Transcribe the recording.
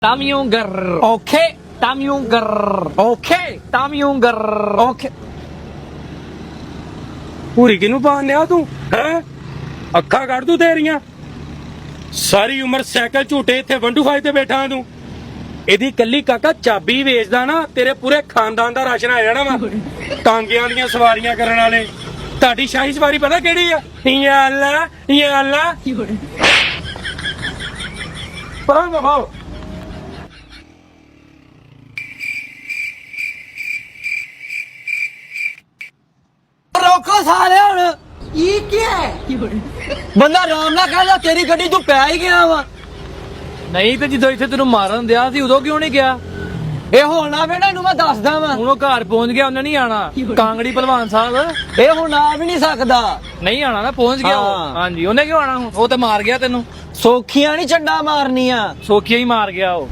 Tamiungar. Okay. Tamiungar. Okay. Tamiungar. Okay. ਪੂਰੀ ਕਿਨੂੰ ਪਾਉਂਦਿਆ ਤੂੰ ਹੈ ਅੱਖਾਂ ਕੱਢ ਤੂੰ ਤੇਰੀਆਂ ਸਾਰੀ ਉਮਰ ਸਾਈਕਲ ਝੂਟੇ ਇੱਥੇ ਵੰਡੂ ਫਾਈ ਤੇ ਬੈਠਾ ਤੂੰ ਇਹਦੀ ਕੱਲੀ ਕਾਕਾ ਚਾਬੀ ਵੇਚਦਾ ਨਾ ਤੇਰੇ ਪੂਰੇ ਖਾਨਦਾਨ ਦਾ ਰਾਸ਼ਨ ਆ ਜਾਣਾ ਵਾ ਟਾਂਗਿਆਂ ਦੀਆਂ ਸਵਾਰੀਆਂ ਕਰਨ ਵਾਲੇ ਤੁਹਾਡੀ ਸ਼ਾਹੀ ਸਵਾਰੀ ਪਤਾ ਕਿਹੜੀ ਆ ਯਾ ਅੱਲਾ ਪਰਾਂ ਦਫਾਓ ਰੋਕੋ ਸਾਰੇ ਹੁਣ ਇਹ ਕੀ ਹੈ ਬੰਦਾ ਆਰਾਮ ਨਾਲ ਕਹਿ ਜਾ ਤੇਰੀ ਗੱਡੀ ਤੂੰ ਪੈ ਹੀ ਗਿਆ ਵਾ ਨਹੀਂ ਤੇ ਜਦੋਂ ਇੱਥੇ ਤੈਨੂੰ ਮਾਰਨ ਦਿਆ ਸੀ ਉਦੋਂ ਕਿਉਂ ਨਹੀਂ ਗਿਆ ਇਹ ਹੋਣਾ ਵੇਣਾ ਇਹਨੂੰ ਮੈਂ ਦੱਸਦਾ ਵਾਂ ਹੁਣ ਉਹ ਘਰ ਪਹੁੰਚ ਗਿਆ ਉਹਨੇ ਨਹੀਂ ਆਣਾ ਕਾਂਗੜੀ ਭਲਵਾਨ ਸਾਹਿਬ ਇਹ ਹੁਣ ਆ ਵੀ ਨਹੀਂ ਸਕਦਾ ਨਹੀਂ ਆਣਾ ਨਾ ਪਹੁੰਚ ਗਿਆ ਉਹ ਹਾਂਜੀ ਉਹਨੇ ਕਿਉਂ ਆਣਾ ਹੁਣ ਉਹ ਤੇ ਮਾਰ ਗਿਆ ਤੈਨੂੰ ਸੋਖੀਆਂ ਨਹੀਂ ਚੰਡਾ ਮਾਰਨੀਆਂ ਸੋਖੀਆਂ ਹੀ ਮਾਰ ਗਿਆ ਉਹ